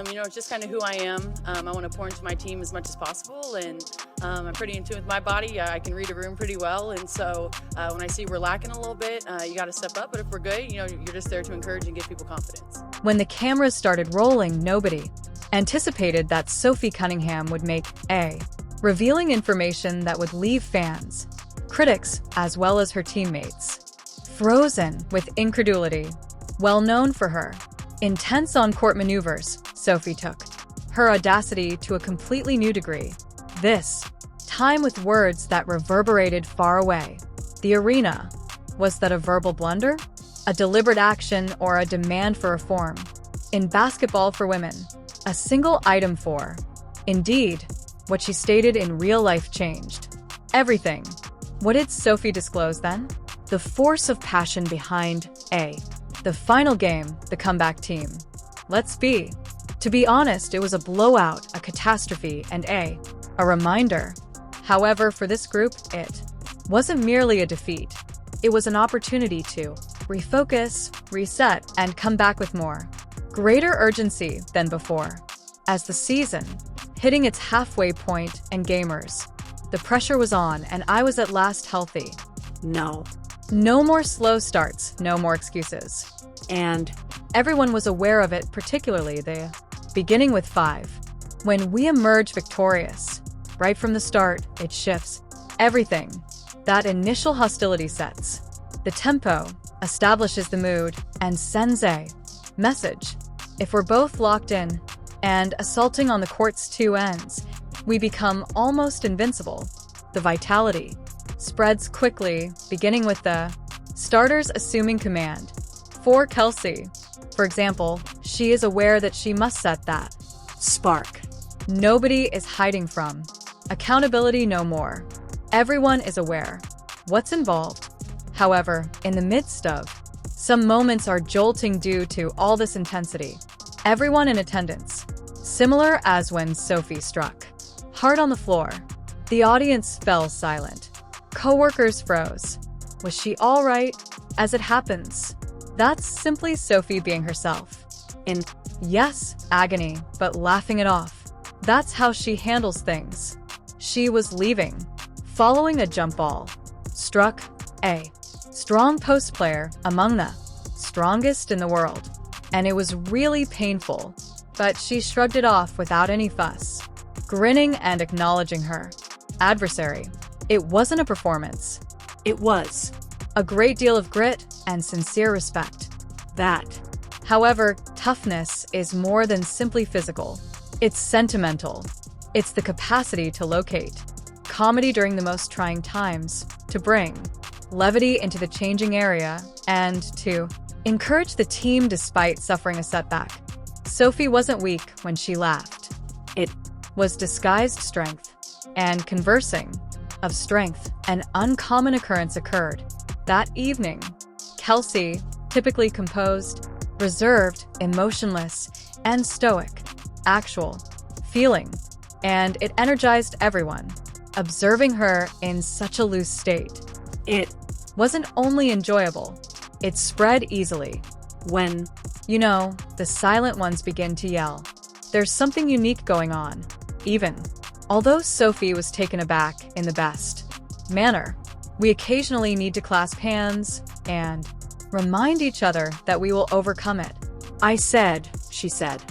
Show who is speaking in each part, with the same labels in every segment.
Speaker 1: It's just kind of who I am. I want to pour into my team as much as possible, and I'm pretty in tune with my body. I can read a room pretty well, and so when I see we're lacking a little bit, you got to step up. But if we're good, you're just there to encourage and give people confidence.
Speaker 2: When the cameras started rolling, nobody anticipated that Sophie Cunningham would make revealing information that would leave fans, critics, as well as her teammates frozen with incredulity. Well known for her intense on-court maneuvers, Sophie took her audacity to a completely new degree, this time with words that reverberated far away. The arena. Was that a verbal blunder? A deliberate action, or a demand for reform? In basketball for women, a single item for. Indeed, what she stated in real life changed everything. What did Sophie disclose then? The force of passion behind the final game, the comeback team. To be honest, it was a blowout, a catastrophe, and a reminder. However, for this group, it wasn't merely a defeat. It was an opportunity to refocus, reset, and come back with more greater urgency than before. As the season hitting its halfway point and gamers, the pressure was on, and I was at last healthy. No more slow starts, no more excuses. And everyone was aware of it, particularly the beginning with 5. When we emerge victorious, right from the start, it shifts everything. That initial hostility sets the tempo, establishes the mood, and sends a message. If we're both locked in and assaulting on the court's two ends, we become almost invincible. The vitality spreads quickly, beginning with the starters assuming command. For Kelsey, for example, she is aware that she must set that spark nobody is hiding from. Accountability no more. Everyone is aware what's involved. However, in the midst of some moments are jolting due to all this intensity. Everyone in attendance, similar as when Sophie struck hard on the floor. The audience fell silent. Coworkers froze. Was she all right? As it happens, that's simply Sophie being herself. In, yes, agony, but laughing it off. That's how she handles things. She was leaving, following a jump ball. Struck a strong post player, among the strongest in the world. And it was really painful, but she shrugged it off without any fuss, grinning and acknowledging her adversary. It wasn't a performance. It was a great deal of grit and sincere respect. However, toughness is more than simply physical. It's sentimental. It's the capacity to locate comedy during the most trying times, to bring levity into the changing area, and to encourage the team despite suffering a setback. Sophie wasn't weak when she laughed. It was disguised strength. And conversing of strength, an uncommon occurrence occurred. That evening, Kelsey, typically composed, reserved, emotionless, and stoic, actual, feeling, and it energized everyone. Observing her in such a loose state, it wasn't only enjoyable, it spread easily. When, the silent ones begin to yell, there's something unique going on. Even although Sophie was taken aback in the best manner, we occasionally need to clasp hands and remind each other that we will overcome it. She said.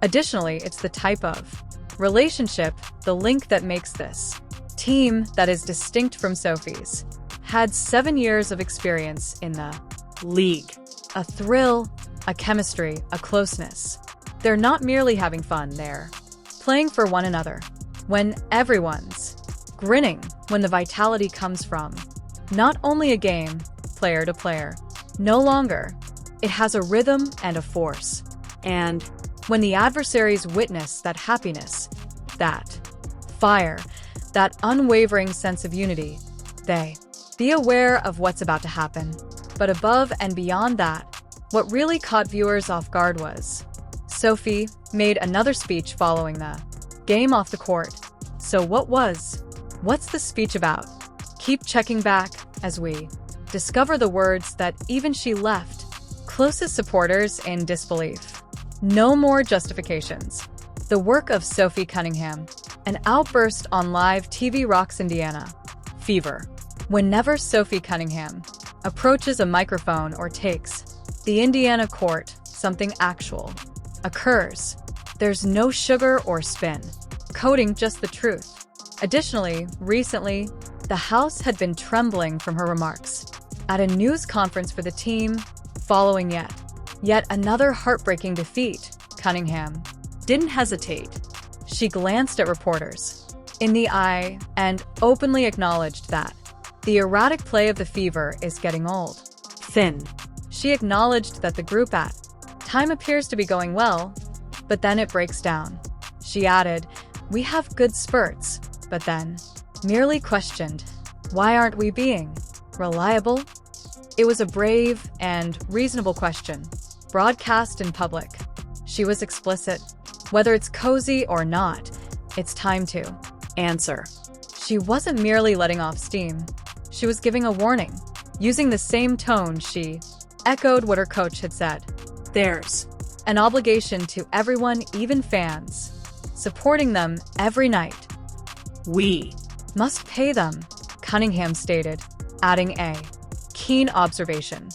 Speaker 2: Additionally, it's the type of relationship, the link that makes this team that is distinct from Sophie's. Had 7 years of experience in the league. A thrill, a chemistry, a closeness. They're not merely having fun, they're playing for one another. When everyone's grinning, when the vitality comes from not only a game, player to player, no longer, it has a rhythm and a force. And when the adversaries witness that happiness, that fire, that unwavering sense of unity, they be aware of what's about to happen. But above and beyond that, what really caught viewers off guard was Sophie made another speech following the game off the court. So what's the speech about? Keep checking back as we discover the words that even she left closest supporters in disbelief. No more justifications. The work of Sophie Cunningham, an outburst on live TV rocks Indiana. Fever. Whenever Sophie Cunningham approaches a microphone or takes the Indiana court, something actual occurs. There's no sugar or spin coating, just the truth. Additionally, recently, the House had been trembling from her remarks at a news conference for the team following yet another heartbreaking defeat. Cunningham didn't hesitate. She glanced at reporters in the eye and openly acknowledged that the erratic play of the Fever is getting old. Thin. She acknowledged that the group at time appears to be going well, but then it breaks down. She added, "We have good spurts," but then merely questioned, "Why aren't we being reliable?" It was a brave and reasonable question, broadcast in public. She was explicit. Whether it's cozy or not, it's time to answer. She wasn't merely letting off steam. She was giving a warning. Using the same tone, she echoed what her coach had said. There's an obligation to everyone, even fans, supporting them every night. We must pay them, Cunningham stated, adding a keen observation.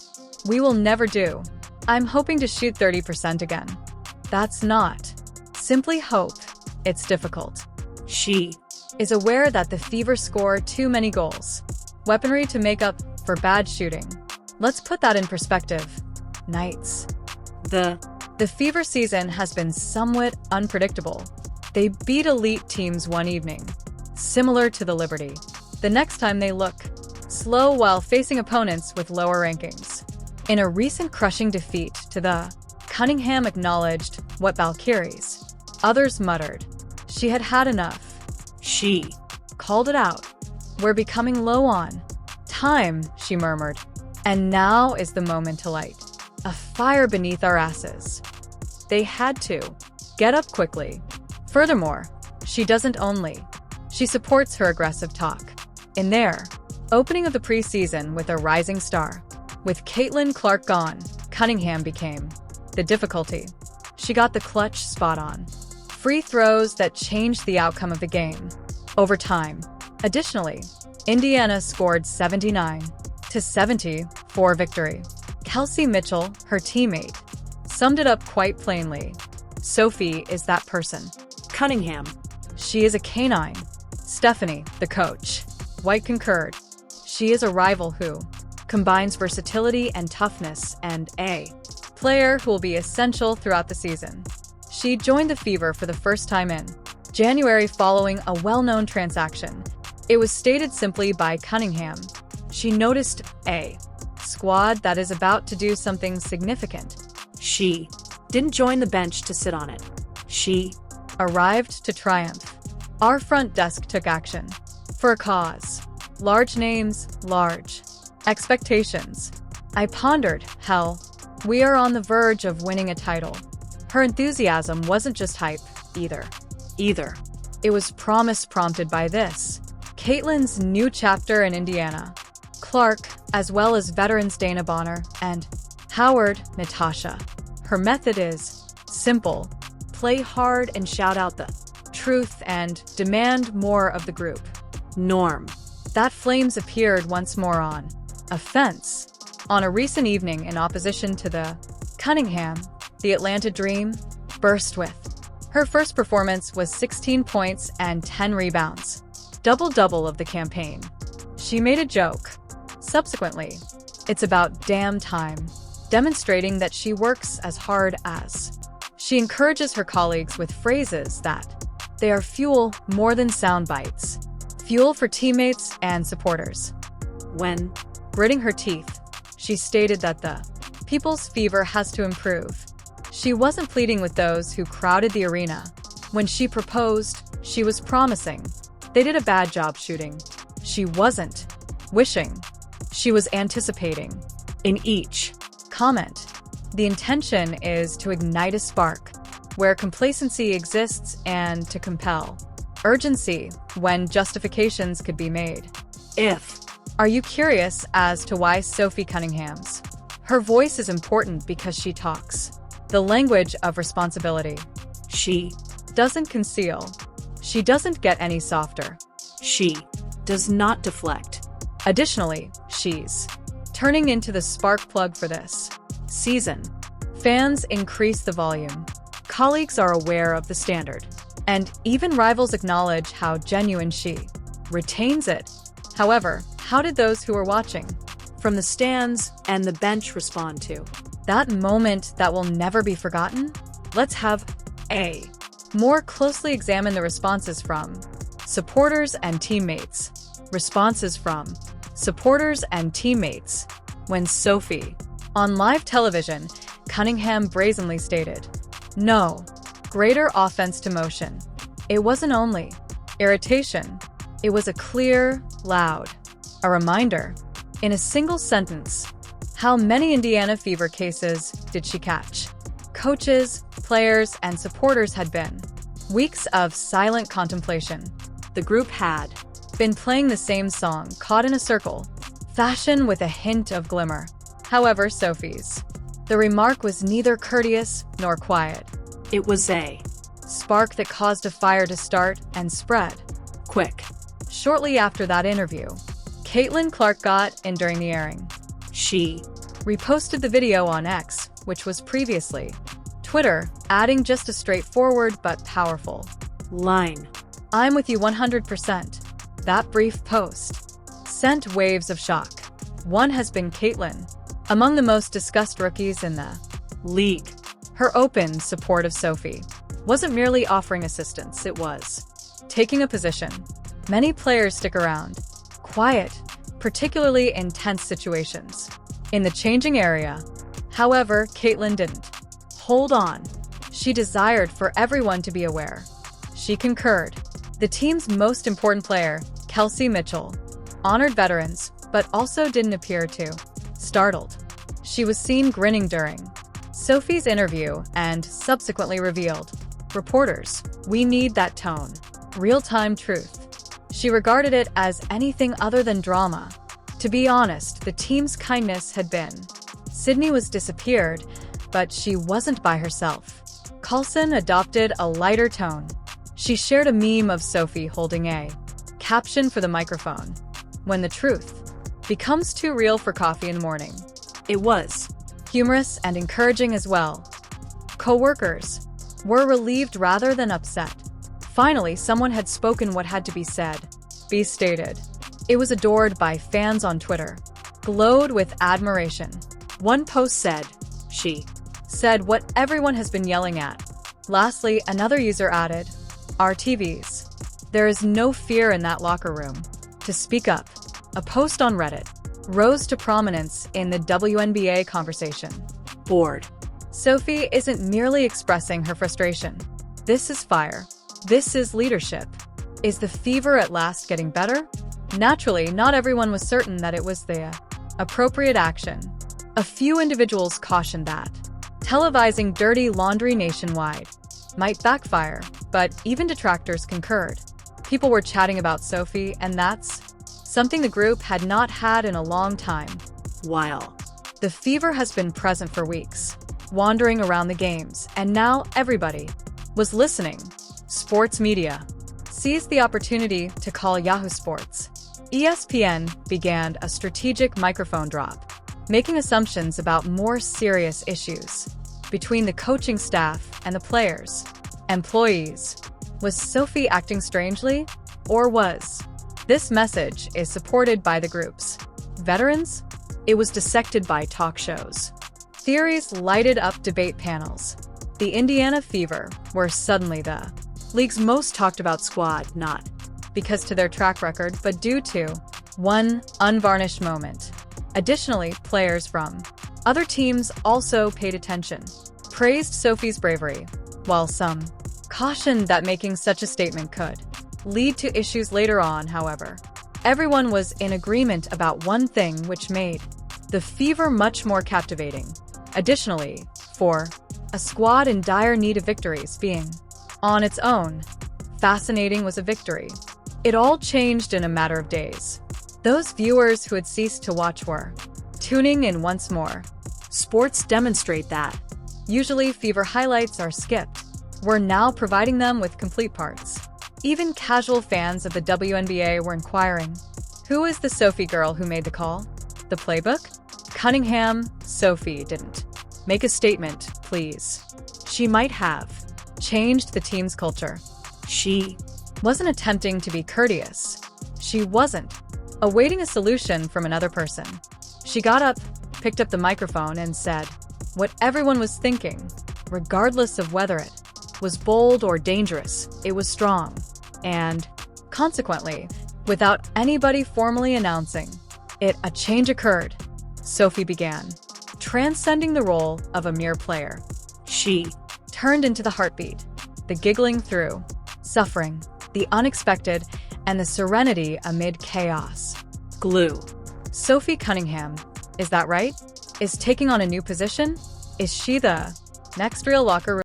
Speaker 2: We will never do. I'm hoping to shoot 30% again. That's not simply hope. It's difficult. She is aware that the Fever score too many goals. Weaponry to make up for bad shooting. Let's put that in perspective. Nights. The Fever season has been somewhat unpredictable. They beat elite teams one evening, similar to the Liberty. The next time they look slow while facing opponents with lower rankings. In a recent crushing defeat to the Cunningham acknowledged what Valkyries. Others muttered. She had had enough. She called it out. We're becoming low on time, she murmured. And now is the moment to light a fire beneath our asses. They had to get up quickly. Furthermore, she doesn't only. She supports her aggressive talk. In their opening of the preseason with a rising star, with Caitlin Clark gone, Cunningham became the difficulty. She got the clutch spot on. Free throws that changed the outcome of the game. Over time. Additionally, Indiana scored 79-70 for victory. Kelsey Mitchell, her teammate, summed it up quite plainly. Sophie is that person. Cunningham. She is a canine. Stephanie, the coach, White concurred. She is a rival who combines versatility and toughness and a player who will be essential throughout the season. She joined the Fever for the first time in January following a well-known transaction. It was stated simply by Cunningham. She noticed a squad that is about to do something significant. She didn't join the bench to sit on it. She arrived to triumph. Our front desk took action. For a cause. Large names, large expectations. I pondered, hell, we are on the verge of winning a title. Her enthusiasm wasn't just hype, either. It was promise prompted by this. Caitlin's new chapter in Indiana. Clark, as well as veterans Dana Bonner and Howard, Natasha. Her method is simple. Play hard and shout out the truth and demand more of the group. Norm. That flames appeared once more on a fence. On a recent evening in opposition to the Cunningham, the Atlanta Dream burst with. Her first performance was 16 points and 10 rebounds. Double-double of the campaign. She made a joke. Subsequently, it's about damn time, demonstrating that she works as hard as. She encourages her colleagues with phrases that they are fuel more than sound bites. Fuel for teammates and supporters. When gritting her teeth, she stated that the People's Fever has to improve. She wasn't pleading with those who crowded the arena. When she proposed, she was promising. They did a bad job shooting. She wasn't wishing. She was anticipating. In each comment, the intention is to ignite a spark where complacency exists and to compel urgency when justifications could be made. Are you curious as to why Sophie Cunningham's? Her voice is important because she talks The language of responsibility.
Speaker 3: She
Speaker 2: Doesn't conceal. She doesn't get any softer.
Speaker 3: She does not deflect.
Speaker 2: Additionally, she's turning into the spark plug for this season. Fans increase the volume. Colleagues are aware of the standard. And even rivals acknowledge how genuine she retains it. However, how did those who were watching
Speaker 3: From the stands and the bench respond to
Speaker 2: that moment that will never be forgotten? Let's have a more closely examine the responses from supporters and teammates. Responses from supporters and teammates. When Sophie, on live television, Cunningham brazenly stated, "No, greater offense to motion." It wasn't only irritation, it was a clear, loud, a reminder, in a single sentence. How many Indiana Fever cases did she catch? Coaches, players, and supporters had been weeks of silent contemplation.
Speaker 3: the group had
Speaker 2: Been playing the same song, caught in a circle, fashion with a hint of glimmer. However, Sophie's the remark was neither courteous nor quiet.
Speaker 3: It was a
Speaker 2: Spark that caused a fire to start and spread.
Speaker 3: quick.
Speaker 2: Shortly after that interview, Caitlin Clark got in during the airing.
Speaker 3: She
Speaker 2: Reposted the video on X, which was previously Twitter, adding just a straightforward but powerful
Speaker 3: line.
Speaker 2: "I'm with you 100%. That brief post sent waves of shock. One has been Caitlin, among the most discussed rookies in the
Speaker 3: League.
Speaker 2: Her open support of Sophie wasn't merely offering assistance, it was taking a position. Many players stick around, quiet, particularly in tense situations, in the changing area. However, Caitlin didn't hold on. She desired for everyone to be aware. She concurred. The team's most important player, Kelsey Mitchell, honored veterans, but also didn't appear too startled. She was seen grinning during Sophie's interview and subsequently revealed, "Reporters, we need that tone. Real-time truth." She regarded it as anything other than drama. To be honest, the team's kindness had been. Sydney was disappeared, but she wasn't by herself. Coulson adopted a lighter tone. She shared a meme of Sophie holding a caption for the microphone. "When the truth becomes too real for coffee in the morning."
Speaker 3: It was
Speaker 2: Humorous and encouraging as well. Co-workers were relieved rather than upset. Finally, someone had spoken what had to be said. Be stated. It was adored by fans on Twitter, glowed with admiration. One post said, "She said what everyone has been yelling at." Lastly, another user added, "RTVs. There is no fear in that locker room to speak up." A post on Reddit rose to prominence in the WNBA conversation.
Speaker 3: bored.
Speaker 2: Sophie isn't merely expressing her frustration. This is fire. This is leadership. Is the fever at last getting better? Naturally, not everyone was certain that it was the appropriate action. A few individuals cautioned that televising dirty laundry nationwide might backfire, but even detractors concurred. People were chatting about Sophie, and that's something the group had not had in a long time.
Speaker 3: While
Speaker 2: The fever has been present for weeks, wandering around the games, and now everybody was listening. Sports media seized the opportunity to call Yahoo Sports. ESPN began a strategic microphone drop, making assumptions about more serious issues between the coaching staff and the players. Employees. Was Sophie acting strangely? Or was this message is supported by the group's veterans? It was dissected by talk shows. Theories lighted up debate panels. The Indiana Fever were suddenly the league's most talked about squad, not because to their track record, but due to one unvarnished moment. Additionally, players from other teams also paid attention, praised Sophie's bravery, while some cautioned that making such a statement could lead to issues later on. However, everyone was in agreement about one thing, which made the Fever much more captivating. Additionally, for a squad in dire need of victories, being on its own fascinating was a victory. It all changed in a matter of days. Those viewers who had ceased to watch were tuning in once more.
Speaker 3: sports demonstrate that
Speaker 2: Usually, fever highlights are skipped. We're now providing them with complete parts. Even casual fans of the WNBA were inquiring, who is the Sophie girl who made the call? The playbook? Cunningham, Sophie didn't make a statement, please. She might have changed the team's culture. She wasn't attempting to be courteous. She wasn't awaiting a solution from another person. She got up, picked up the microphone, and said what everyone was thinking, regardless of whether it was bold or dangerous. It was strong. And, consequently, without anybody formally announcing it, a change occurred. Sophie began transcending the role of a mere player. She turned into the heartbeat, the giggling through suffering, the unexpected, and the serenity amid chaos. Glue. Sophie Cunningham, is that right? Is taking on a new position? Is she the next real locker room